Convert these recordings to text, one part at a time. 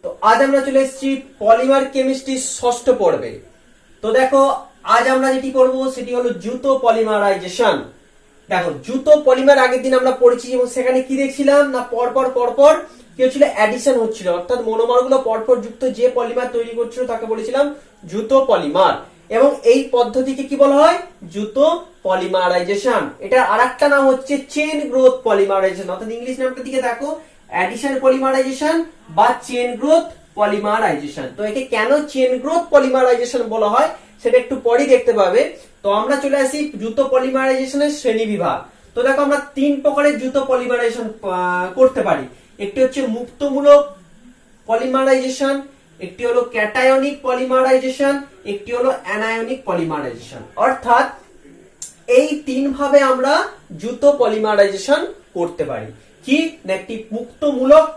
তো আজ আমরা চলে এসেছি পলিমার কেমিস্ট্রির ষষ্ঠ পর্বে। তো দেখো আজ আমরা যেটি করবো সেটি হলো জুতো পলিমারাইজেশন। দেখো জুতো পলিমার আগের দিন আমরা পড়েছি এবং সেখানে কি দেখছিলাম না পরপর কি হচ্ছিল, অ্যাডিশন হচ্ছিল, অর্থাৎ মনোমার গুলো পরপর যুক্ত যে পলিমার তৈরি করছিল তাকে বলেছিলাম জুতো পলিমার। এবং এই পদ্ধতিকে কি বলা হয়, জুতো পলিমারাইজেশন। এটার আরেকটা নাম হচ্ছে চেন গ্রোথ পলিমারাইজেশন, অর্থাৎ ইংলিশ নামটার দিকে দেখো অ্যাডিশন পলিমারাইজেশন বা চেন গ্রোথ পলিমারাইজেশন। তো একে কেন চেন গ্রোথ পলিমারাইজেশন বলা হয় সেটা একটু পরে দেখতে পাবে। তো আমরা চলে আসি জুতো পলিমারাইজেশনের শ্রেণী বিভাগ। তো দেখো আমরা তিন প্রকারের জুতো পলিমারাইজেশন করতে পারি। একটি হচ্ছে মুক্তমূলক পলিমারাইজেশন, একটি হলো ক্যাটায়নিক পলিমারাইজেশন, একটি হলো অ্যানায়নিক পলিমারাইজেশন। অর্থাৎ এই তিন ভাবে আমরা জুতো পলিমারাইজেশন করতে পারি। কি না, একটি মুক্তমূলক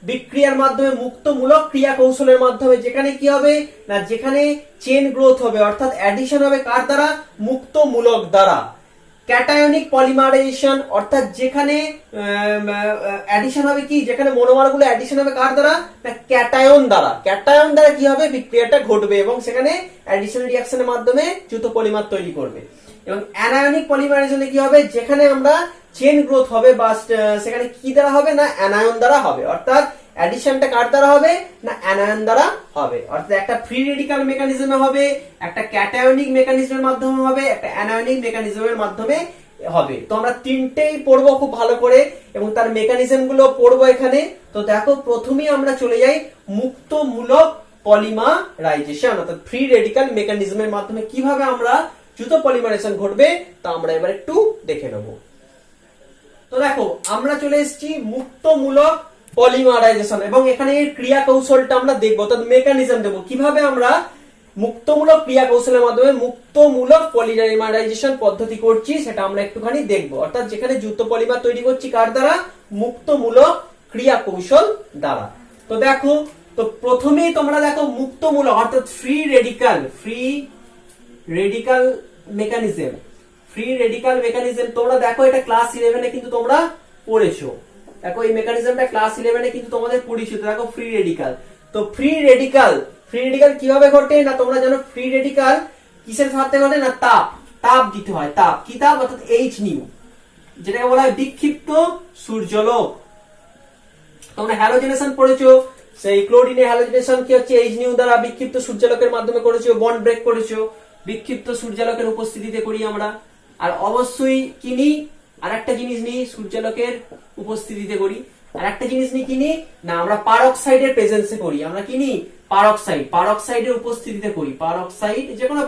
বিক্রিয়ার মাধ্যমে, মুক্তমূলক ক্রিয়া কৌশলের মাধ্যমে, যেখানে কি হবে না, যেখানে চেন গ্রোথ হবে, অর্থাৎ অ্যাডিশন হবে কার দ্বারা, মুক্তমূলক দ্বারা। ক্যাটায়নিক পলিমারাইজেশন অর্থাৎ যেখানে অ্যাডিশন হবে কি, যেখানে মনোমারগুলো অ্যাডিশন হবে কার দ্বারা না, ক্যাটায়ন দ্বারা। ক্যাটায়ন দ্বারা কি হবে, বিক্রিয়াটা ঘটবে এবং সেখানে অ্যাডিশন রিঅ্যাকশনের মাধ্যমে জুতো পলিমার তৈরি করবে। এবং অ্যানায়নিক পলিমারাইজেশনে কি হবে, যেখানে আমরা চেন গ্রোথ হবে বা সেখানে কি দ্বারা হবে না, অ্যানায়ন দ্বারা হবে। অর্থাৎ অ্যাডিশনটা কার দ্বারা হবে না, অ্যানায়ন দ্বারা হবে। অর্থাৎ একটা ফ্রি রেডিক্যাল মেকানিজমে হবে, একটা ক্যাটায়নিক মেকানিজমের মাধ্যমে হবে, একটা অ্যানায়নিক মেকানিজমের মাধ্যমে হবে। তো আমরা তিনটেই পড়বো খুব ভালো করে এবং তার মেকানিজম গুলো পড়বো এখানে। তো দেখো প্রথমেই আমরা চলে যাই মুক্তমূলক পলিমারাইজেশন, অর্থাৎ ফ্রি রেডিক্যাল মেকানিজমের মাধ্যমে কিভাবে আমরা জুতো পলিমারাইজেশন ঘটবে তা আমরা এবার একটু দেখে নেব। তো দেখো আমরা চলে এসেছি মুক্তমূলক পলিমারাইজেশন এবং এখানে এর ক্রিয়া কৌশলটা আমরা দেখবো, অর্থাৎ মেকানিজম দেখবো কিভাবে আমরা মুক্তমূলক ক্রিয়া কৌশলের মাধ্যমে মুক্তমূলক পলিমারাইজেশন পদ্ধতি করছি সেটা আমরা একটুখানি দেখবো। অর্থাৎ যেখানে জুতো পলিমার তৈরি করছি কার দ্বারা, মুক্তমূলক ক্রিয়া কৌশল দ্বারা। তো দেখো, তো প্রথমেই তোমরা দেখো মুক্তমূলক অর্থাৎ free radical mechanism. Free radical mechanism তোমরা দেখো এটা ক্লাস 11 এ কিন্তু তোমরা পড়েছো। দেখো এই মেকানিজমটা ক্লাস 11 এ কিন্তু তোমাদের পরিচিত। দেখো ফ্রি রেডিক্যাল, তো ফ্রি রেডিক্যাল কিভাবে ঘটে না, তোমরা জানো ফ্রি রেডিক্যাল কিসের সাথে ঘটে না, তাপ দিতে হয়। তাপ কি তাপ, অর্থাৎ এইচ নিউ, যেটাকে বলা হয় বিক্ষিপ্ত সূর্যালোক। তোমরা হ্যালোজেনেশন পড়েছো, সেই ক্লোরিনের হ্যালোজেনেশন কি হচ্ছে, এইচ নিউ দ্বারা বিক্ষিপ্ত সূর্যালোকের মাধ্যমে করেছো, বন্ড ব্রেক করেছো, বিক্ষিপ্ত সূর্যালোকের উপস্থিতিতে করি আমরা। আর অবশ্যই কি নিই, আর একটা জিনিস নিই, সূর্যালোকের উপস্থিতিতে করি। আর একটা জিনিস নিই কি নিই না, আমরা পারক্সাইডের প্রেজেন্সে করি। আমরা কি নিই, পারক্সাইডের উপস্থিতিতে করি। পারক্সাইড, যে কোনো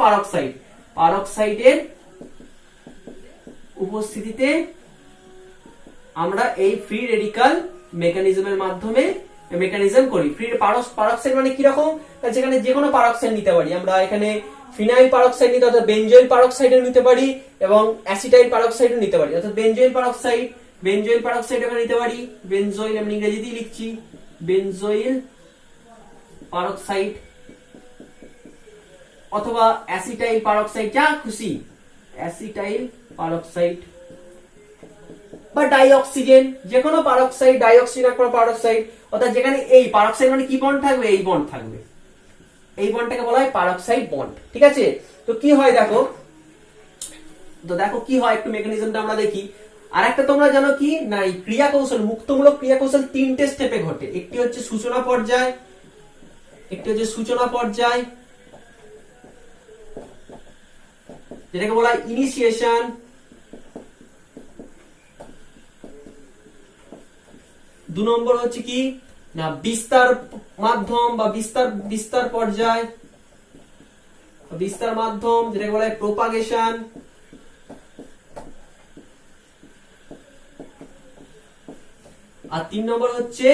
পারক্সাইডের উপস্থিতিতে আমরা এই ফ্রি রেডিক্যাল মেকানিজমের মাধ্যমে মেকানিজম করি। ফ্রি পারক্সাইড মানে কি রকম, যেখানে যে কোনো পারক্সাইড নিতে পারি আমরা। এখানে ফিনাইল পারক্সাইড নিতে, অর্থাৎ বেনজোইল পারক্সাইডও নিতে পারি এবং অ্যাসিটাইল পারক্সাইডও নিতে পারি। অর্থাৎ বেনজোইল পারক্সাইড এখানে নিতে পারি। বেনজোইল আমি ইংরেজিতেই লিখছি, বেনজোইল পারক্সাইড অথবা অ্যাসিটাইল পারক্সাইড, যা খুশি, অ্যাসিটাইল পারক্সাইড বা ডাইঅক্সিজেন, যে কোনো পারক্সাইড, ডাইঅক্সিজেন একটা পারক্সাইড। অর্থাৎ যেখানে এই পারক্সাইড মানে কি বন্ড থাকবে, এই বন্ড থাকবে। এই বন্ডটাকে বলা হয় পারক্সাইড বন্ড। ঠিক আছে, তো কি হয় দেখো, কি হয় একটু মেকানিজমটা আমরা দেখি। আর একটা তোমরা জানো কি না, এই ক্রিয়া কৌশল, মুক্তমূলক ক্রিয়া কৌশল তিনটে স্টেপে ঘটে। একটি হচ্ছে সূচনা পর্যায়, যেটাকে বলা হয় ইনিশিয়েশন। দু নম্বর হচ্ছে কি না, বিস্তার মাধ্যম বা বিস্তার পর্যায়, যেটাকে বলা হয় প্রোপাগেশন। আর 3 নম্বর হচ্ছে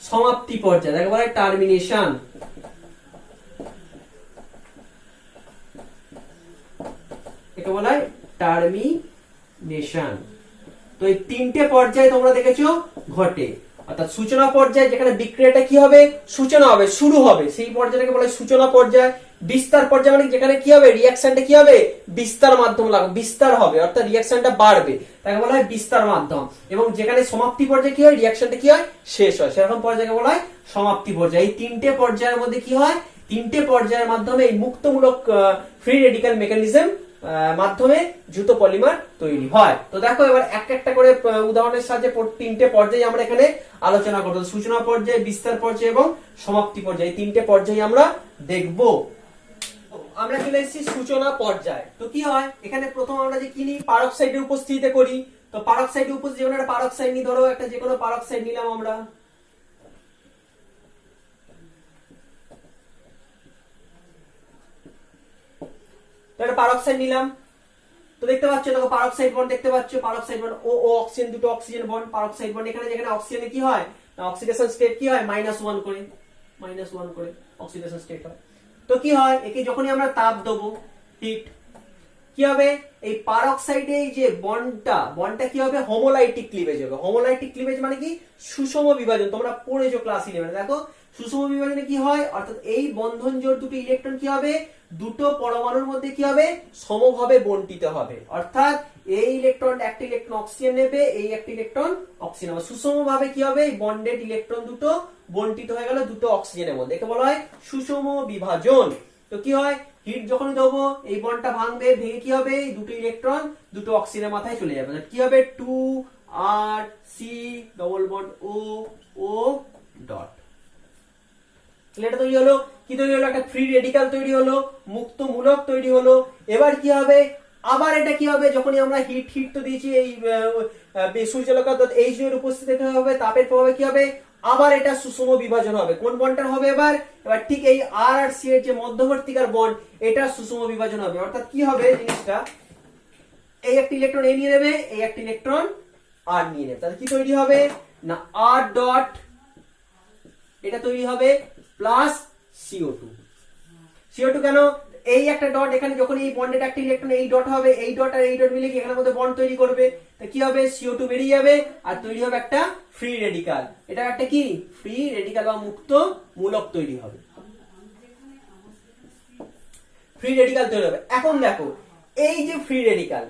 সমাপ্তি পর্যায়, যাকে বলা হয় টার্মিনেশন। একে বলা হয় টার্মিনেশন। তো এই তিনটে পর্যায়ে তোমরা দেখেছো ঘটে। অর্থাৎ সূচনা পর্যায়ে যেখানে বিক্রিয়াটা কি হবে, সূচনা হবে, শুরু হবে, সেই পর্যায়টাকে বলা হয় সূচনা পর্যায়। বিস্তার পর্যায় মানে যেখানে কি হবে, রিঅ্যাকশনটা কি হবে, বিস্তার মাধ্যম লাগবে, বিস্তার হবে, অর্থাৎ রিঅ্যাকশনটা বাড়বে। তাকে বলা হয় বিস্তার মাধ্যম, এবং যেখানে সমাপ্তি পর্যায়ে কি হয়, রিয়াকশনটা কি হয়, শেষ হয়, সেরকম পর্যায়কে বলা হয় সমাপ্তি পর্যায়। এই তিনটে পর্যায়ের মধ্যে কি হয়, তিনটে পর্যায়ের মাধ্যমে এই মুক্তমূলক ফ্রি রেডিক্যাল মেকানিজম মাধ্যমে দ্রুত পলিমার তৈরি হয়। তো দেখো এবার একটা করে উদাহরণের সাহায্যে তিনটে পর্যায়ে আমরা এখানে আলোচনা করব। সূচনা পর্যায়ে, বিস্তার পর্যায়ে এবং সমাপ্তি পর্যায়ে, তিনটে পর্যায়ে আমরা দেখব। আমরা চলে এসেছি সূচনা পর্যায়ে। তো কি হয় এখানে, প্রথম আমরা যে কি নিই, পারক্সাইডের উপস্থিতিতে করি। তো পারক্সাইডের উপস্থিতি, যেমন একটা পারক্সাইড নিই, ধরো একটা যে কোনো পারক্সাইড নিলাম আমরা, পারক্সাইড নিলাম। তো দেখতে পাচ্ছ, দেখো পারক্সাইড বন্ড দেখতে পাচ্ছ, পারক্সাইড বন্ড ও ও অক্সিজেন, দুটো অক্সিজেন বন্ড, পারক্সাইড বন্ড। এখানে যেখানে অক্সিজেনে কি হয়, অক্সিডেশন স্টেট কি হয়, -1 করে, -1 করে অক্সিডেশন স্টেট হয়। তো কি হয়, একে যখনই আমরা তাপ দেবো, হিট, কি হবে, এই পারক্সাইডে এই যে বন্ডটা কি হবে, হোমোলাইটিক ক্লিভেজ হবে। হোমোলাইটিক ক্লিভেজ মানে কি, সুষম বিভাজন। তোমরা পড়েছো ক্লাস 11, দেখো সুষম বিভাজনে কি হয়, অর্থাৎ এই বন্ধন জোড় দুটো ইলেকট্রন কি হবে, দুটো পরমাণুর মধ্যে কি হবে, সমভাবে বন্টিত হবে। অর্থাৎ এই ইলেকট্রন, একটা ইলেকট্রন অক্সিজেন নেবে, এই একটা ইলেকট্রন অক্সিজেন নেবে, সুষম ভাবে কি হবে, বন্ডেড ইলেকট্রন দুটো বন্টিত হয়ে গেল দুটো অক্সিজেনের মধ্যে, একে বলা হয় সুষম বিভাজন। তো কি হয়, হিট যখন দেবো, এই বন্ডটা ভাঙবে, ভেঙে কি হবে, দুটো ইলেকট্রন দুটো অক্সিজেনের মাথায় চলে যাবে। কি হবে, 2R⁻C⁻O⁻O. এটা তৈরি হলো, কি তৈরি হলো, একটা ফ্রি রেডিক্যাল তৈরি হলো, মুক্ত মূলক তৈরি হলো। এবার কি হবে, আবার এটা কি হবে, যখনই আমরা হিট তো দিয়েছি, এই সূর্যালোক H এর উপস্থিতিতে হবে, তাপের প্রভাবে কি হবে, আবার এটা সুষম বিভাজন হবে। কোন বন্ডটার হবে, এবার ঠিক এই R আর C এর যে মধ্যবর্তীকার বন্ড, এটা সুষম বিভাজন হবে। অর্থাৎ কি হবে জিনিসটা, এই একটা ইলেকট্রন এ নিয়ে নেবে, এই একটা ইলেকট্রন আর নিয়ে নেবে, তাহলে কি তৈরি হবে না, R ডট, এটা তৈরি হবে প্লাস CO2। CO2 কেন, এই একটা ডট, এখানে যখন এই বন্ডের একটা ইলেকট্রন এই ডট হবে, এই ডট আর এই ডট মিলে কি এখানের মধ্যে বন্ড তৈরি করবে, তো কি হবে, CO2 বেরিয়ে যাবে আর তৈরি হবে একটা ফ্রি রেডিক্যাল। এটা একটা কি, ফ্রি রেডিক্যাল বা মুক্ত মূলক তৈরি হবে, ফ্রি রেডিক্যাল তৈরি হবে। এখন দেখো এই যে ফ্রি রেডিক্যাল,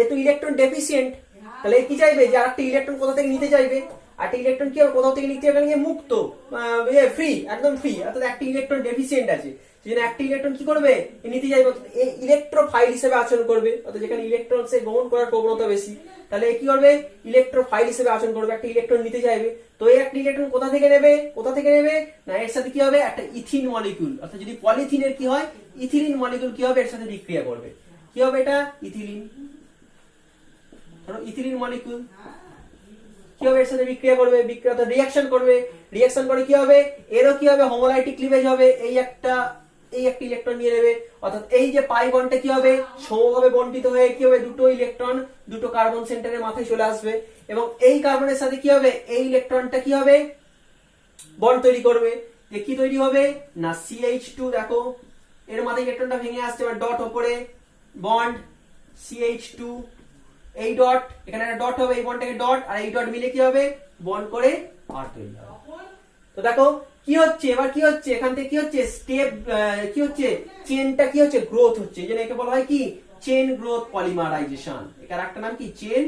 এ তো ইলেকট্রন ডেফিসিয়েন্ট, তাহলে কি চাইবে, যে আরেকটা ইলেকট্রন কোথা থেকে নিতে চাইবে, একটা ইলেকট্রন কি হবে, কোথাও থেকে নিতে হবে, মুক্ত, ফ্রি, একদম ফ্রি। অর্থাৎ একটা ইলেকট্রন ডেফিসিয়েন্ট আছে, সেজন্য একটা ইলেকট্রন কি করবে, নিতে চাইবে, ইলেকট্রোফাইল হিসেবে আচরণ করবে। অর্থাৎ যেখানে ইলেকট্রন সে গ্রহণ করার প্রবণতা বেশি, তাহলে কি করবে, ইলেকট্রোফাইল হিসেবে আচরণ করবে, একটা ইলেকট্রন নিতে চাইবে। তো এই একটা ইলেকট্রন কোথা থেকে নেবে, না এর সাথে কি হবে, একটা ইথিন মলিকিউল, অর্থাৎ যদি পলিথিনের কি হয়, ইথিলিন মলিকিউল কি হবে, এর সাথে বিক্রিয়া করবে, কি হবে, এটা ইথিলিন, ধরো ইথিলিন মলিকিউল কি হবে, এর সাথে বিক্রিয়া করবে, বিক্রিয়া তো রিঅ্যাকশন করবে, রিঅ্যাকশন করে কি হবে, এরও কি হবে, হোমোলাইটিক ক্লিভেজ হবে, এই একটা ইলেকট্রন নিয়ে নেবে। অর্থাৎ এই যে পাই বন্ডটা কি হবে, সমভাবে বন্টিত হয়ে কি হবে, দুটো ইলেকট্রন দুটো কার্বন সেন্টারের মাথায় চলে আসবে, এবং এই কার্বনের সাথে কি হবে, এই ইলেকট্রনটা কি হবে, বন্ড তৈরি করবে। যে কি তৈরি হবে না, CH2, দেখো এর মাথায় ইলেকট্রনটা ভেঙে আসছে, এবার ডট উপরে বন্ড CH2, এই ডট, এখানে একটা ডট হবে, এই বন্ডটাকে ডট আর এই ডট মিলে কি হবে, বন্ড করে আর তৈরি হবে। তো দেখো কি হচ্ছে, এবার কি হচ্ছে, এখান থেকে কি হচ্ছে, স্টেপ কি হচ্ছে, চেনটা কি হচ্ছে, গ্রোথ হচ্ছে, এই জন্য একে বলা হয় কি, চেন গ্রোথ পলিমারাইজেশন। এটার একটা নাম কি, চেন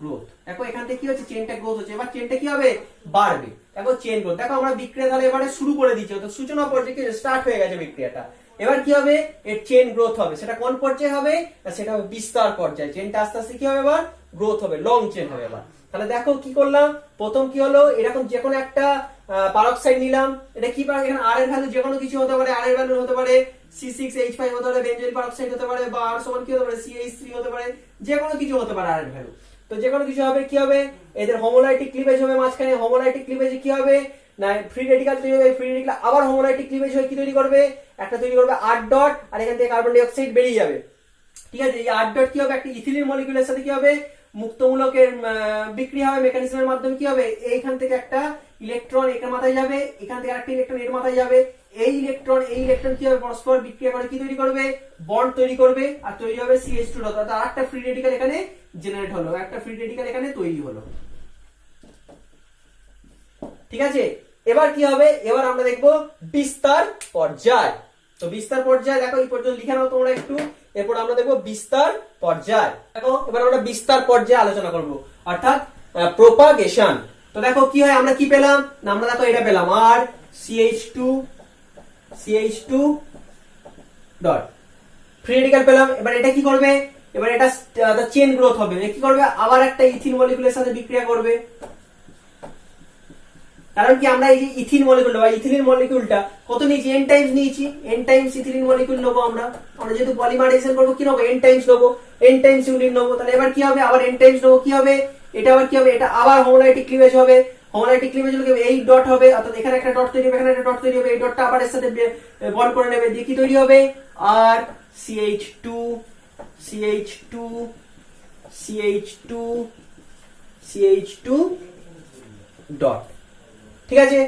গ্রোথ। দেখো এখান থেকে কি হচ্ছে, চেনটা গ্রোথ হচ্ছে, এবার চেনটা কি হবে, বাড়বে। দেখো চেন গ্রোথ, দেখো আমরা বিক্রিয়া তাহলে এবারে শুরু করে দিচ্ছি, তো সূচনা পর্যায়ে স্টার্ট হয়ে গেছে বিক্রিয়াটা। এবার কি হবে, এর চেন গ্রোথ হবে, সেটা কোন পর্যায়ে হবে, সেটা হবে বিস্তার পর্যায়ে। চেনটা আস্তে আস্তে কি হবে, এবার গ্রোথ হবে, লং চেন হবে। এবার তাহলে দেখো কি করলাম, প্রথম কি হলো, এরকম যে কোনো একটা পারক্সাইড নিলাম, এটা কি পারে, এখানে আর এর ভ্যালু যে কোনো কিছু হতে পারে, আর এর ভ্যালু হতে পারে C6H5 হতে পারে, বেঞ্জয়েল পারক্সাইড হতে পারে, বা আর সমান কি হতে পারে, CH3 হতে পারে, যে কোনো কিছু হতে পারে আর এর ভ্যালু। তো যে কোনো কিছু হবে, কি হবে, এদের হোমোলাইটিক ক্লিভেজ হবে মাঝখানে, হোমোলাইটিক ক্লিভেজে কি হবে না, ফ্রি রেডিক্যাল তৈরি হবে, ফ্রি রেডিক্যাল আবার হোমোলাইটিক ক্লিভেজ হয়ে কি তৈরি করবে, একটা তৈরি করবে R ডট, আর এখান থেকে কার্বন ডাই অক্সাইড বেরিয়ে যাবে। ঠিক আছে, এই R ডট কি হবে, একটা ইথিলিন মলিকিউলের সাথে কি হবে, মুক্তমূলকের বিক্রিয়া হবে, মেকানিজমের মাধ্যমে কি হবে, এইখান থেকে একটা ইলেকট্রন এর মাথায় যাবে, এখান থেকে আরেকটা ইলেকট্রন এর মাথায় যাবে, এই ইলেকট্রন কি হবে, পরস্পর বিক্রিয়া করে কি তৈরি করবে, বন্ড তৈরি করবে, আর তৈরি হবে CH2 ডট, অর্থাৎ আরেকটা ফ্রি রেডিক্যাল এখানে জেনারেট হলো, একটা ফ্রি রেডিক্যাল এখানে তৈরি হলো। ঠিক আছে, এবার কি হবে, এবার আমরা দেখবো বিস্তার পর্যায়। তো বিস্তার পর্যায়ে দেখো এই পর্যন্ত লিখে নাও তোমরা একটু। এরপর আমরা দেখবো বিস্তার পর্যায়। দেখো এবার আমরা বিস্তার পর্যায়ে আলোচনা করব, অর্থাৎ প্রোপাগেশন। তো দেখো কি হয়, আমরা কি পেলাম না, আমরা দেখো এটা পেলাম আর CH2 ডট ফ্রি রেডিক্যাল পেলাম। এবার এটা কি করবে, এবার এটা চেন গ্রোথ হবে, কি করবে, আবার একটা ইথিন মলিকুলের সাথে বিক্রিয়া করবে। কারণ কি আমরা এই যে ইথিন মলিকুলটা বা ইথিলিন মলিকুলটা কত নিয়েছি, n টাইমস নিয়েছি, n টাইমস ইথিলিন মলিকুল নেবো আমরা যেহেতু পলিমারাইজেশন করবো কি নেবো, n টাইমস নেবো, n টাইমস ইউনিট নেবো। তাহলে এবার কি হবে, আবার n টাইমস নেবো, কি হবে, এটা আবার কি হবে, এটা আবার হোমোলাইটিক ক্লিভেজ হবে। হোমোলাইটিক ক্লিভেজ হলে এই ডট হবে, অর্থাৎ এখানে একটা ডট তৈরি হবে, এখানে একটা ডট তৈরি হবে, এই ডটটা আবার এর সাথে বন্ড করে নেবে, দিয়ে কি তৈরি হবে, আর CH2 ডট। ঠিক আছে,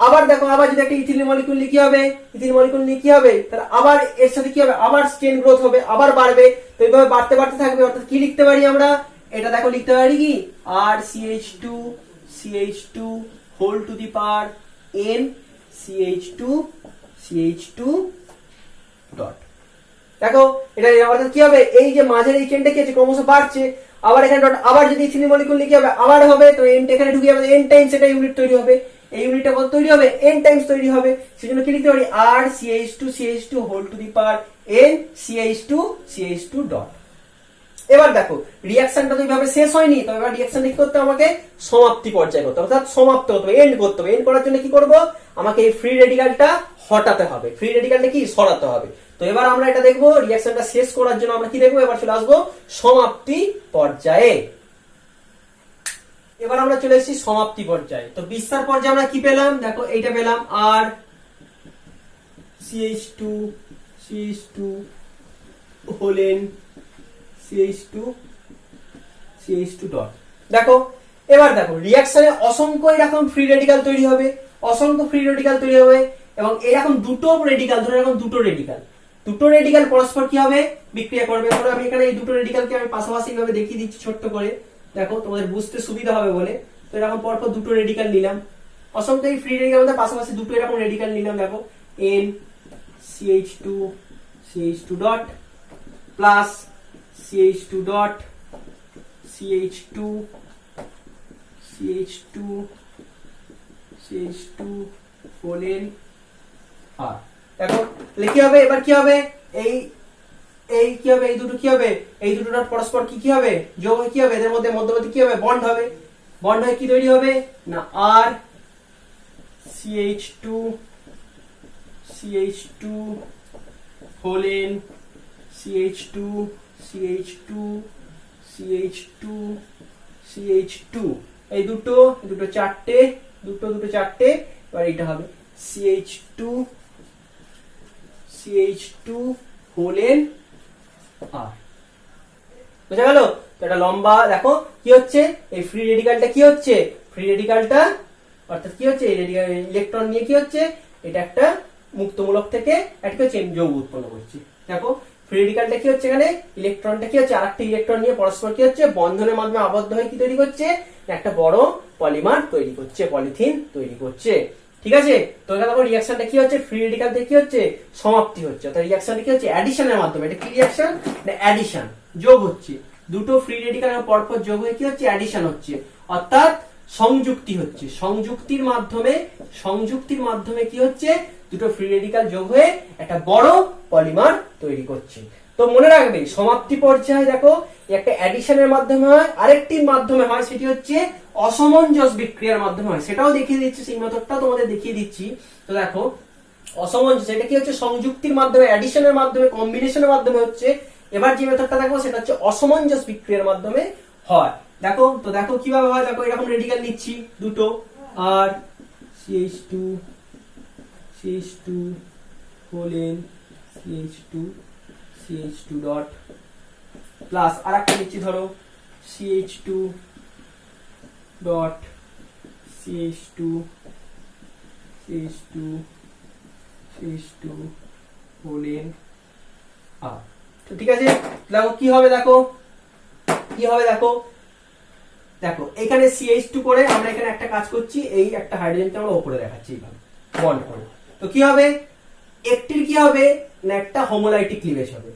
আবার দেখো আবার যদি একটা ইথিলিন মলিকুল নিয়ে কি হবে, ইথিলিন মলিকুল নিয়ে কি হবে, তাহলে আবার এর সাথে কি হবে, আবার চেইন গ্রোথ হবে, আবার বাড়বে। তো এইভাবে বাড়তে বাড়তে থাকবে, অর্থাৎ কি লিখতে পারি আমরা, এটা দেখো লিখতে পারি কি, আর CH2 whole to the power n CH2 dot. দেখো এটা অর্থাৎ কি হবে, এই যে মাঝের এই চেনটা কি আছে ক্রমশ বাড়ছে, আবার এখানে ডট, আবার যদি ইথিলিন মলিকুল নিয়ে কি হবে, আবার হবে, তো n এখানে ঢুকে যাবে, n টাইমস এটা ইউনিট তৈরি হবে, এই ইউনিটটা কত তৈরি হবে, n টাইমস তৈরি হবে। সেজন্য কি লিখতে পারি, আর CH2 whole to the power n CH2 dot. এবার দেখো রিঅ্যাকশনটা তো এইভাবে শেষ হয়নি, তো এবার রিঅ্যাকশনটা কি করতে হবে, আমাকে সমাপ্তি পর্যায়ে করতে হবে, অর্থাৎ সমাপ্ত হতে হবে, এন্ড করতে হবে। এন্ড করার জন্য কি করব, আমাকে এই ফ্রি রেডিক্যালটা হটাতে হবে, ফ্রি রেডিক্যালটা কি সরাতে হবে। তো এবার আমরা এটা দেখবো, রিঅ্যাকশনটা শেষ করার জন্য আমরা কি দেখবো, এবার চলে আসবো সমাপ্তি পর্যায়ে। এবার আমরা চলে এসেছি সমাপ্তি পর্যায়ে। তো বিস্তার পর্যায়ে আমরা কি পেলাম, দেখো এইটা পেলাম আর CH2 whole n CH2 dot. দেখো এবার দেখো রিঅ্যাকশনে অসংখ্য এরকম ফ্রি রেডিক্যাল তৈরি হবে, এবং এরকম দুটো রেডিক্যাল, ধরো এরকম দুটো রেডিক্যাল পরস্পর কি হবে, বিক্রিয়া করবে। ধরো আমি এখানে এই দুটো রেডিক্যালকে আমি পাশাপাশি ভাবে দেখিয়ে দিচ্ছি ছোট্ট করে, দেখো তোমাদের বুঝতে সুবিধা হবে বলে। তো এরকম পরপর দুটো রেডিক্যাল নিলাম, অসংখ্য এই ফ্রি রেডিক্যাল মধ্যে পাশাপাশি দুটো এরকম রেডিক্যাল নিলাম। দেখো n CH2 dot plus CH2 dot CH2 whole n আর। দেখো কি হবে, এবার কি হবে, এই কি হবে, এই দুটো কি হবে, এই দুটো ডট পরস্পর কি হবে, যোগ হয়ে কি হবে, এদের মধ্যে মধ্যবর্তী কি হবে, বন্ড হবে। বন্ড হয়ে কি তৈরি হবে না, আর CH2 হোল n CH2 এই দুটো চারটে, দুটো চারটে, এবার এটা হবে CH2 হোল n আর। বুঝা গেল? তো এটা লম্বা, দেখো কি হচ্ছে, এই ফ্রি রেডিক্যালটা কি হচ্ছে, ফ্রি রেডিক্যালটা অর্থাৎ কি হচ্ছে, এই ইলেকট্রন নিয়ে কি হচ্ছে, এটা একটা মুক্তমূলক থেকে একটা চেন যৌগ উৎপন্ন করছে। দেখো ফ্রি রেডিক্যালটা কি হচ্ছে, এখানে ইলেকট্রনটা কি হচ্ছে, আরেকটা ইলেকট্রন নিয়ে পরস্পর কি হচ্ছে, বন্ধনের মাধ্যমে আবদ্ধ হয়ে কি তৈরি করছে, একটা বড় পলিমার তৈরি করছে, পলিথিন তৈরি করছে। ঠিক আছে, তো এখানে দেখো রিঅ্যাকশনটা কি হচ্ছে, ফ্রি রেডিক্যাল থেকে কি হচ্ছে, সমাপ্তি হচ্ছে। অর্থাৎ রিঅ্যাকশনটা কি হচ্ছে, অ্যাডিশনের মাধ্যমে। এটা কি রিঅ্যাকশন না, অ্যাডিশন, যোগ হচ্ছে, দুটো ফ্রি রেডিক্যাল পরপর যোগ হয়ে কি হচ্ছে, অ্যাডিশন হচ্ছে, অর্থাৎ সংযুক্তি হচ্ছে। সংযুক্তির মাধ্যমে কি হচ্ছে, দুটো ফ্রি রেডিক্যাল যোগ হয়ে একটা বড় পলিমার তৈরি করছে। তো মনে রাখবে সমাপ্তি পর্যায়ে দেখো একটা অ্যাডিশনের মাধ্যমে হয়, আরেকটির মাধ্যমে হয়, সেটি হচ্ছে অসমঞ্জস বিক্রিয়ার মাধ্যমে হয়। সেটাও দেখিয়ে দিচ্ছি, সেই মেথডটা তোমাদের দেখিয়ে দিচ্ছি। তো দেখো অসমঞ্জস, এটা কি হচ্ছে, সংযুক্তির মাধ্যমে, অ্যাডিশনের মাধ্যমে, কম্বিনেশনের মাধ্যমে হচ্ছে। এবার যে মেথডটা দেখো সেটা হচ্ছে অসমঞ্জস বিক্রিয়ার মাধ্যমে হয়। দেখো তো দেখো কিভাবে হয়, দেখো এরকম রেডিক্যাল নিচ্ছি দুটো, আর CH2 whole n CH2 dot plus আরেকটা নিচ্ছি, ধরো CH2 dot CH2 whole n আর। তো ঠিক আছে, দেখো কি হবে, দেখো এখানে CH2 করে আমরা এখানে একটা কাজ করছি, এই একটা হাইড্রোজেনকে আমরা উপরে দেখাচ্ছি এইভাবে বন্ড করে। তো কি হবে, একটির কি হবে না, একটা হোমোলাইটিক ক্লিভেজ হবে,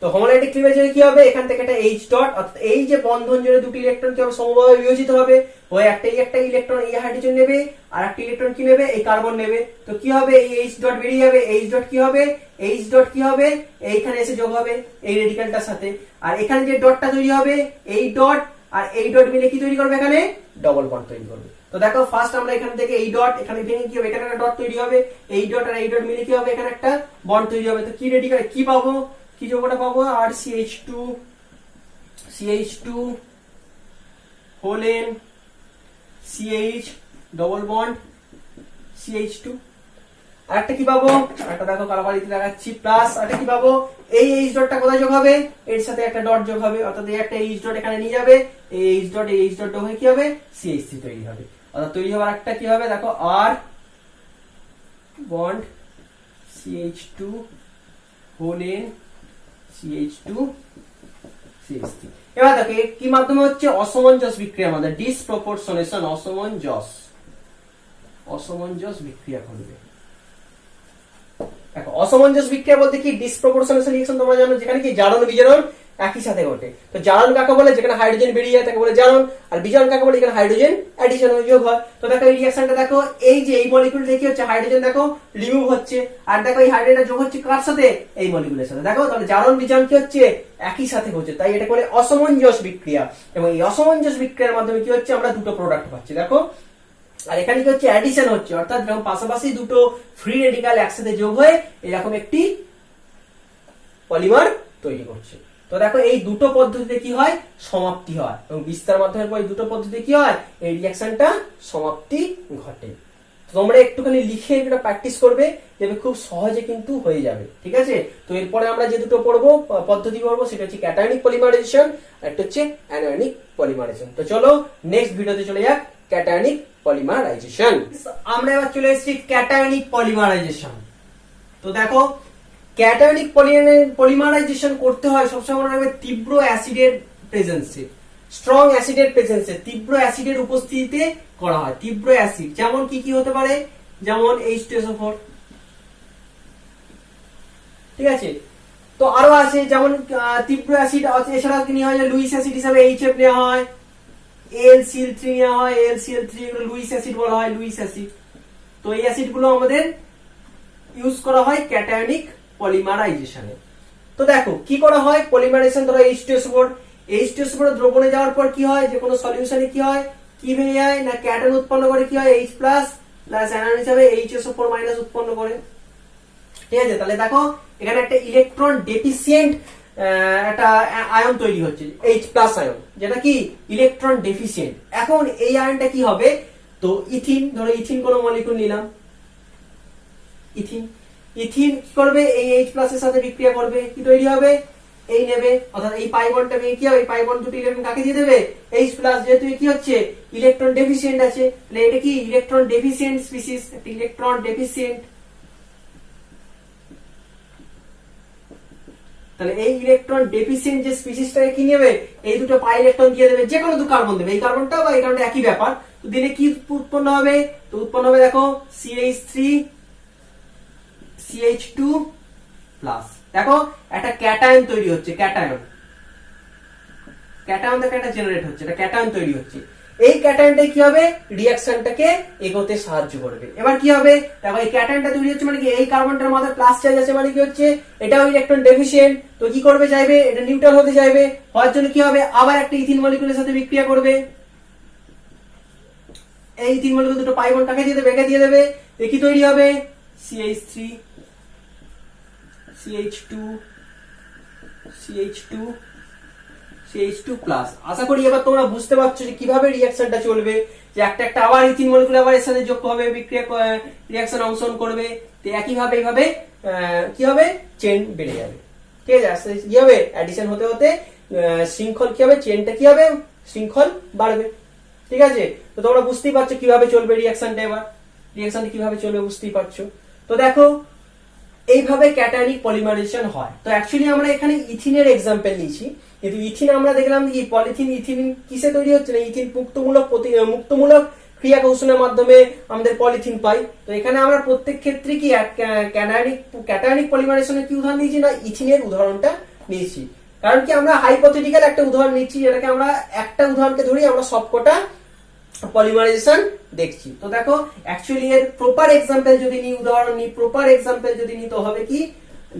তো হোমোলাইটিক ক্লিভেজে কি হবে, এখান থেকে একটা এইচ ডট, অর্থাৎ এই যে বন্ধন জুড়ে দুটি ইলেকট্রন কি হবে, সমভাবে বিভাজিত হবে, ওই একটা ইলেকট্রন এই হাইড্রোজেন নেবে, আর একটা ইলেকট্রন কি নেবে, এই কার্বন নেবে। তো কি হবে, এই এইচ ডট বেরিয়ে যাবে, এইচ ডট কি হবে, এইচ ডট কি হবে, এইখানে এসে যোগ হবে এই রেডিক্যালটার সাথে, আর এখানে যে ডটটা তৈরি হবে, এই ডট আর এই ডট মিলে কি তৈরি করবে, এখানে ডবল বন্ড তৈরি করবে। তো দেখো ফার্স্ট আমরা এখান থেকে এই ডট এখানে ভেঙে কি হবে, এখানে একটা ডট তৈরি হবে, এই ডট আর এই ডট মিলে কি হবে, এখানে একটা বন্ড তৈরি হবে। তো কি রেডিক্যাল কি পাবো, কি যোগটা পাবো, আর CH2 whole N CH double bond CH2, আর একটা কি পাবো, একটা দেখো কালাবাড়িতে দেখাচ্ছি, প্লাস একটা কি পাবো, এই এইচ ডটটা কোথায় যোগ হবে, এর সাথে একটা ডট যোগ হবে, অর্থাৎ এই একটা এইচ ডট এখানে নিয়ে যাবে, এই এইচ ডট যোগ হয়ে কি হবে, CH3 তৈরি হবে। অর্থাৎ তৈরি হওয়ার একটা কি হবে, দেখো আর bond CH2 whole N CH2 CH3। এবার দেখো কি মাধ্যমে হচ্ছে, অসমঞ্জস বিক্রিয়ার মধ্যে, ডিসপ্রপোর্শনেশন, অসমঞ্জস বিক্রিয়া করবে। দেখো অসমঞ্জস বিক্রিয়া বলতে কি, ডিসপ্রপোর্শনেশন রিঅ্যাকশন তোমরা জানো, যেখানে কি জারণ বিজারণ একই সাথে ঘটে। তো জারণ কাকে বলে, যেখানে হাইড্রোজেন বেরিয়ে যায় তাকে বলে জারণ, আর বিজারণ কাকে বলে, যেখানে হাইড্রোজেন অ্যাডিশন হয়ে যোগ হয়। তো দেখো এই রিঅ্যাকশনটা দেখো, এই যে এই মলিকিউলটা কি হচ্ছে, হাইড্রোজেন দেখো রিমুভ হচ্ছে, আর দেখো এই হাইড্রোজেনটা যোগ হচ্ছে কার সাথে, এই মলিকিউলের সাথে। দেখো তাহলে জারণ বিজারণ কি হচ্ছে, একই সাথে হচ্ছে, তাই এটা বলে অসমঞ্জস বিক্রিয়া। এবং এই অসমঞ্জস বিক্রিয়ার মাধ্যমে কি হচ্ছে, আমরা দুটো প্রোডাক্ট পাচ্ছি দেখো, আর এখানে কি হচ্ছে, অ্যাডিশন হচ্ছে, অর্থাৎ যখন পাশাপাশি দুটো ফ্রি রেডিক্যাল একসাথে যোগ হয়ে এরকম একটি পলিমার তৈরি করছে। তো দেখো এই দুটো পদ্ধতিতে কি হয়, সমাপ্তি হয়, এবং বিস্তার মাধ্যমের পর এই দুটো পদ্ধতিতে কি হয়, এই রিঅ্যাকশনটা সমাপ্তি ঘটে। তোমরা একটুখানি লিখে এটা প্র্যাকটিস করবে, দেখবে খুব সহজে কিন্তু হয়ে যাবে, ঠিক আছে। তো এরপরে আমরা যে দুটো পড়বো পদ্ধতি পড়বো, সেটা হচ্ছে ক্যাটায়নিক পলিমারাইজেশন, আর একটা হচ্ছে অ্যানায়নিক পলিমারাইজেশন। তো চলো নেক্সট ভিডিওতে চলে যাক ক্যাটায়নিক পলিমারাইজেশন। আমরা এবার চলে এসেছি ক্যাটায়নিক পলিমারাইজেশন। তো দেখো ক্যাটায়নিক পলিমারাইজেশন করতে হয় সবসময় মনে রাখবে তীব্র অ্যাসিডের প্রেজেন্সে, স্ট্রং অ্যাসিডের প্রেজেন্সে, তীব্র অ্যাসিডের উপস্থিতিতে করা হয়। তীব্র অ্যাসিড যেমন কি কি হতে পারে, যেমন H2SO4, ঠিক আছে। তো আরো আছে যেমন তীব্র অ্যাসিড, এছাড়াও কি নেওয়া হয়, লুইস অ্যাসিড হিসাবে HF নেওয়া হয়, AlCl3 নেওয়া হয়, AlCl3 এগুলো লুইস অ্যাসিড বলা হয়, লুইস অ্যাসিড। তো এই অ্যাসিড গুলো আমাদের ইউজ করা হয় ক্যাটায়নিক পলিমারাইজেশনে। তো দেখো কি করা হয়, পলিমারাইজেশন ধরো H2SO4 দ্রবণে যাওয়ার পর কি হয়, যে কোনো সলিউশনে কি হয়, কি ভেঙে যায় না, ক্যাটায়ন উৎপন্ন করে, কি হয় H+ প্লাস অ্যানায়ন হিসাবে HSO4- উৎপন্ন করে, ঠিক আছে। তাহলে দেখো এখানে একটা ইলেকট্রন ডেফিসিয়েন্ট একটা আয়ন তৈরি হচ্ছে, H+ আয়ন, যেটা কি ইলেকট্রন ডেফিসিয়েন্ট। এখন এই আয়নটা কি হবে, তো ইথিন, ধরো ইথিন কোন মলিকিউল নিলাম, ইথিন কি করবে, এই H+ এর সাথে বিক্রিয়া করবে, কি তৈরি হবে, এই নেবে, অর্থাৎ এই পাই বন্ডটা ভেঙে কি হবে, এই পাই বন্ড দুটো ইলেকট্রন কাকে দিয়ে দেবে, H+, যেহেতু কি হচ্ছে ইলেকট্রন ডেফিসিয়েন্ট আছে, তাহলে এটা কি ইলেকট্রন ডেফিসিয়েন্ট স্পিসিস, একটা ইলেকট্রন ডেফিসিয়েন্ট। তাহলে এই ইলেকট্রন ডেফিসিয়েন্ট যে স্পিসিসটাকে কি নেবে, এই দুটো পাই ইলেকট্রন দিয়ে দেবে, যে কোনো দু কার্বন দেবে, এই কার্বনটা বা এই কার্বনটা একই ব্যাপার। তো দিলে কি উৎপন্ন হবে, তো উৎপন্ন হবে দেখো CH3 CH2 প্লাস, দেখো একটা ক্যাটায়ন তৈরি হচ্ছে, ক্যাটায়ন থেকে একটা জেনারেট হচ্ছে, এটা ক্যাটায়ন তৈরি হচ্ছে। এই ক্যাটায়নটা কি হবে, রিঅ্যাকশনটাকে এগোতে সাহায্য করবে। এবার কি হবে, দেখো এই ক্যাটায়নটা তৈরি হচ্ছে মানে কি, এই কার্বনটার মধ্যে প্লাস চার্জ আছে, মানে কি হচ্ছে এটাও ইলেকট্রন ডেফিসিয়েন্ট। তো কি করবে, চাইবে এটা নিউট্রাল হতে চাইবে, হওয়ার জন্য কি হবে, আবার একটা ইথিন মলিকিউলের সাথে বিক্রিয়া করবে, এই ইথিন মলিকিউল দুটো পাই বন্ড কাকে দিয়ে দেবে, একে দিয়ে দেবে, কি তৈরি হবে CH3 CH2 প্লাস। আশা করি এবার তোমরা বুঝতে পারছো যে কিভাবে রিঅ্যাকশনটা চলবে, যে একটা আবার ইথিন মলিকিউল আবার এর সাথে যোগ হবে, রিঅ্যাকশন অংশগ্রহণ করবে, তো একই ভাবে এইভাবে কি হবে, চেইন বেড়ে যাবে, ঠিক আছে। কি হবে, অ্যাডিশন হতে হতে শৃঙ্খল কি হবে, চেইনটা কি হবে, শৃঙ্খল বাড়বে, ঠিক আছে। তো তোমরা বুঝতেই পারছো কিভাবে চলবে রিঅ্যাকশনটা, এবার রিঅ্যাকশনটা কিভাবে চলবে বুঝতেই পারছো। তো দেখো এইভাবে ক্যাটায়নিক পলিমারাইজেশন হয়। তো অ্যাকচুয়ালি আমরা এখানে ইথিনের এক্সাম্পল নিয়েছি, কিন্তু ইথিন আমরা দেখলাম যে পলিথিন, ইথিন কিসে তৈরি হচ্ছে না, ইথিন মুক্তমূলক ক্রিয়া কৌশলের মাধ্যমে আমাদের পলিথিন পাই। তো এখানে আমরা প্রত্যেক ক্ষেত্রে কি ক্যাটায়নিক পলিমারাইজেশনের কি উদাহরণ দিয়েছি না, ইথিনের উদাহরণটা নিয়েছি, কারণ কি আমরা হাইপোথেটিক্যাল একটা উদাহরণ নিচ্ছি, যেটাকে আমরা একটা উদাহরণকে ধরি আমরা সবকটা পলিমারাইজেশন দেখছি। তো দেখো অ্যাকচুয়ালি এর প্রপার এক্সাম্পল যদি নিই, উদাহরণ নিই, প্রপার এক্সাম্পল যদি নিই তো হবে কি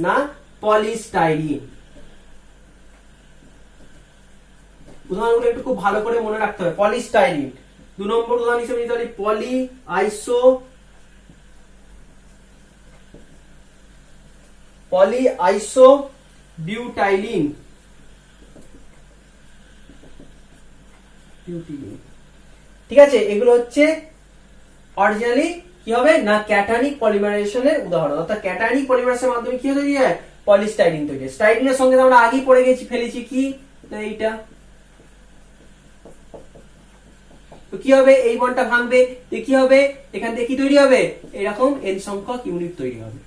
না পলিস্টাইরিন। উদাহরণগুলো একটু খুব ভালো করে মনে রাখতে হবে। পলিস্টাইরিন 2 নম্বর উদাহরণ হিসেবে নিতে পারি পলিআইসো বিউটাইলিন। ঠিক আছে, এগুলো হচ্ছে অরিজিনালি কি হবে না ক্যাটায়নিক পলিমারাইজেশনের উদাহরণ, অর্থাৎ ক্যাটায়নিক পলিমারাইজেশনের মাধ্যমে কি তৈরি হয় পলিস্টাইরিন তৈরি হয়। স্টাইরিনের সঙ্গে আমরা আগেই পড়ে গেছি, ফেলেছি কি না এইটা, তো কি হবে এই বন্ডটা ভাঙবে, তো কি হবে এখান থেকে কি তৈরি হবে এরকম n সংখ্যক ইউনিট তৈরি হবে।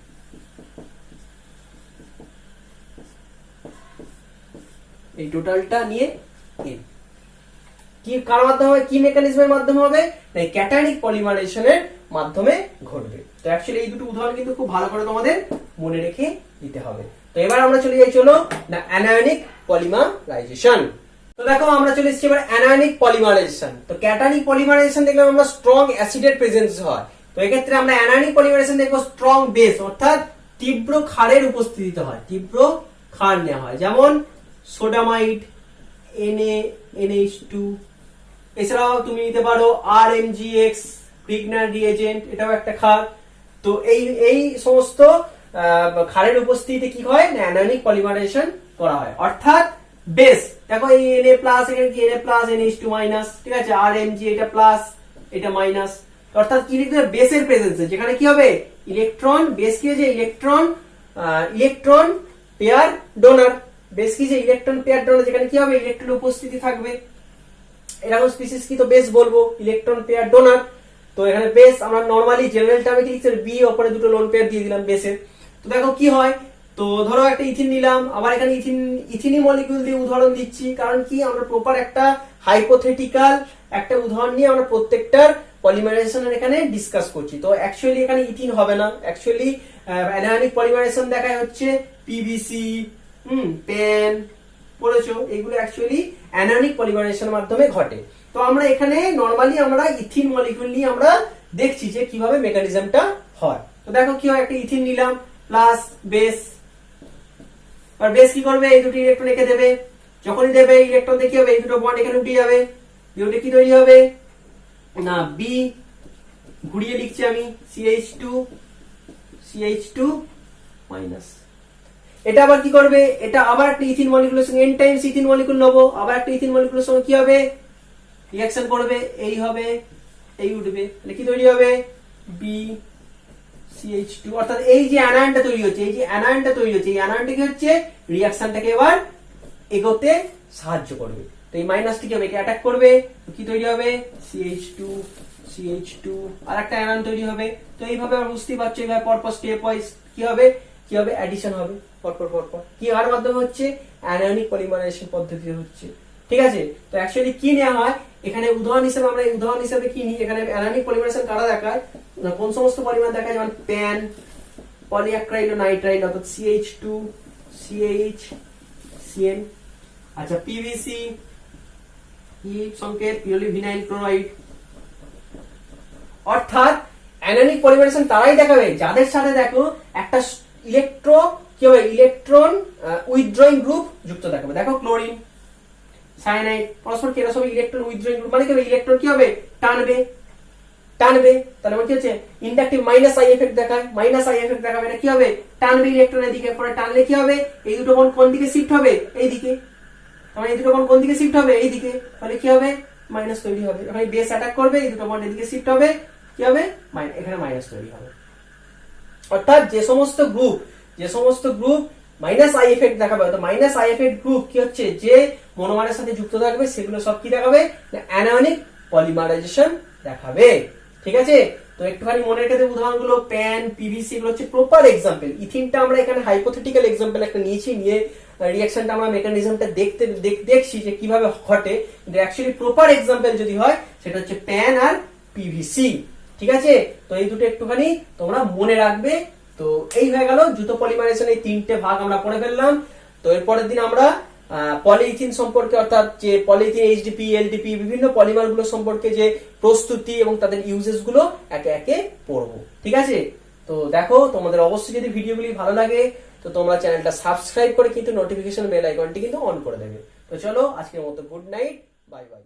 এই টোটালটা নিয়ে n কি কার মাধ্যমে হবে, কি মেকানিজমের মাধ্যমে হবে না ক্যাটায়নিক পলিমারাইজেশনের মাধ্যমে ঘটবে। তো অ্যাকচুয়ালি এই দুটো উদাহরণ কিন্তু খুব ভালো করে তোমাদের মনে রেখে দিতে হবে। তো এবার আমরা চলে যাই চলো না অ্যানায়নিক পলিমারাইজেশন। তো দেখো আমরা চলে এসেছি এবার অ্যানায়নিক পলিমারাইজেশন। তো ক্যাটায়নিক পলিমারাইজেশন দেখলাম আমরা স্ট্রং অ্যাসিডের প্রেজেন্স হয়, তো এক্ষেত্রে আমরা অ্যানায়নিক পলিমারাইজেশন দেখবো স্ট্রং বেস অর্থাৎ তীব্র ক্ষারের উপস্থিতিতে হয়, তীব্র ক্ষার নেওয়া হয়, যেমন সোডামাইড NaNH2। এছাড়াও তুমি নিতে পারো RMGX প্রিগনার রিএজেন্ট, এটাও একটা ক্ষার। তো এই সমস্ত ক্ষারের উপস্থিতিতে কি হয় না অ্যানায়নিক পলিমারাইজেশন করা হয়, অর্থাৎ বেস দেখো এই Na প্লাস এখানে কি Na প্লাস NH2 মাইনাস, ঠিক আছে, RMG এটা প্লাস এটা মাইনাস, অর্থাৎ কি লিখতে হবে বেসের প্রেজেন্সে, যেখানে কি হবে ইলেকট্রন বেস কি যে ইলেকট্রন পেয়ার ডোনার, বেস কি যে ইলেকট্রন পেয়ার ডোনার, যেখানে কি হবে ইলেকট্রন উপস্থিতি থাকবে, এরকম স্পিসিস কি তো বেস বলবো ইলেকট্রন পেয়ার ডোনার। তো এখানে বেস আমরা নরমালি জেনারেল টার্মে কি লিখছি বি, উপরে দুটো লোন পেয়ার দিয়ে দিলাম বেসের। তো দেখো কি হয়, তো ধরো একটা ইথিন নিলাম, আবার এখানে ইথিনি মলিকিউল দিয়ে উদাহরণ দিচ্ছি, কারণ কি আমরা প্রপার একটা হাইপোথেটিক্যাল একটা উদাহরণ নিয়ে আমরা প্রত্যেকটার পলিমারাইজেশনের এখানে ডিসকাস করছি। তো অ্যাকচুয়ালি এখানে ইথিন হবে না, অ্যাকচুয়ালি অ্যানায়নিক পলিমারাইজেশন দেখায় হচ্ছে পিভিসি, পেন পড়েছো, এগুলো অ্যাকচুয়ালি অ্যানায়নিক পলিমারাইজেশনের মাধ্যমে ঘটে। তো আমরা এখানে নরমালি আমরা ইথিন মলিকিউল নিয়ে আমরা দেখছি যে কিভাবে মেকানিজমটা হয়। তো দেখো কি হয়, একটা ইথিন নিলাম প্লাস বেস, আর বেস কি করবে এই দুটো ইলেকট্রন এঁকে দেবে, যখনই দেবে ইলেকট্রন দেখি হবে এই দুটো বন্ড এখানে উঠে যাবে, দুটো কি তৈরি হবে না বি, ঘুরিয়ে লিখছি আমি CH2 মাইনাস। এটা আবার কি করবে, এটা আবার একটা ইথিন মলিকিউলের সঙ্গে n টাইমস ইথিন মলিকিউল নেবো, আবার একটা ইথিন মলিকিউলের সঙ্গে কি হবে রিঅ্যাকশন করবে, এই হবে এই উঠবে, তাহলে কি তৈরি হবে BCH2, অর্থাৎ এই যে অ্যানায়নটা তৈরি হচ্ছে, এই অ্যানায়নটা কি হচ্ছে রিঅ্যাকশনটাকে এবার এগোতে সাহায্য করবে। তো এই মাইনাসটি কি হবে এটা অ্যাটাক করবে, তো কি তৈরি হবে CH2 আর একটা অ্যানায়ন তৈরি হবে। তো এইভাবে আমরা বুঝতেই পারছো এইভাবে পরপর স্টেপ ওয়াইজ কি হবে অ্যাডিশন হবে পরপর কি আর মাধ্যমে হচ্ছে অ্যানায়নিক পলিমারাইজেশন পদ্ধতিতে হচ্ছে। ঠিক আছে, তো অ্যাকচুয়ালি কি নেওয়া হয় এখানে উদাহরণ হিসেবে কি নিই, এখানে অ্যানায়নিক পলিমারাইজেশন কারা দেখায় না কোন সমস্ত পলিমার দেখায়, যেমন প্যান পলিঅ্যাক্রাইল অর্থাৎ CH2 CN, আচ্ছা পিভিসি কি সংকেত পিওরলি ভিনাইল ক্লোরাইড। অর্থাৎ অ্যানায়নিক পলিমারাইজেশন তারাই দেখাবে যাদের সাথে দেখো একটা ইলেকট্রন উইথড্রয়িং গ্রুপ যুক্ত দেখাবে। দেখো ক্লোরিন সায়ানাইড পরস্পর কেরা সব ইলেকট্রন উইথড্রয়িং গ্রুপ, মানে কি হবে ইলেকট্রন কি হবে টানবে, তাহলে মানে কি হচ্ছে ইন্ডাকটিভ মাইনাস আই এফেক্ট দেখাবে, এটা কি হবে টানবে ইলেকট্রনের দিকে, পরে টানলে কি হবে এই দুটো বন্ড কোন দিকে শিফট হবে এইদিকে, তাহলে এই দুটো বন্ড কোন দিকে শিফট হবে এইদিকে, তাহলে কি হবে মাইনাস তৈরি হবে, যখন বেস অ্যাটাক করবে এই দুটো বন্ড এদিকে শিফট হবে কি হবে এখানে মাইনাস তৈরি হবে। অর্থাৎ যে সমস্ত গ্রুপ মাইনাস আই এফেক্ট দেখাবে, তো মাইনাস আই এফেক্ট গ্রুপ কি হচ্ছে যে মনোমারের সাথে যুক্ত থাকবে সেগুলো সব কি দেখাবে অ্যানায়নিক পলিমারাইজেশন দেখাবে। ঠিক আছে, তো একটুখানি মনে রেখে দেব উদাহরণগুলো প্যান পিভিসি এগুলো হচ্ছে প্রপার এক্সাম্পল। ইথিনটা আমরা এখানে হাইপোথেটিক্যাল এক্সাম্পল একটা নিয়েছি, নিয়ে রিঅ্যাকশনটা আমরা মেকানিজমটা দেখছি যে কিভাবে ঘটে, কিন্তু অ্যাকচুয়ালি প্রপার এক্সাম্পল যদি হয় সেটা হচ্ছে প্যান আর পিভিসি। ঠিক আছে, তো এই দুটো একটুখানি তোমরা মনে রাখবে। তো এই হয়ে গেল জুতো পলিমারাইজেশন, এই তিনটে ভাগ আমরা পড়ে ফেললাম। তো এরপরের দিন আমরা পলিইথিন সম্পর্কে, অর্থাৎ যে পলিইথিন, এইচডিপি, এলডিপি, বিভিন্ন পলিমার গুলো সম্পর্কে যে প্রস্তুতি এবং তাদের ইউজেস গুলো একে একে পড়বো। ঠিক আছে? তো দেখো, তোমাদের অবশ্যই যদি ভিডিওগুলি ভালো লাগে তো তোমরা চ্যানেলটা সাবস্ক্রাইব করে কিন্তু নোটিফিকেশন বেল আইকনটি কিন্তু অন করে দেবে। তো চলো, আজকের মতো গুড নাইট, বাই বাই।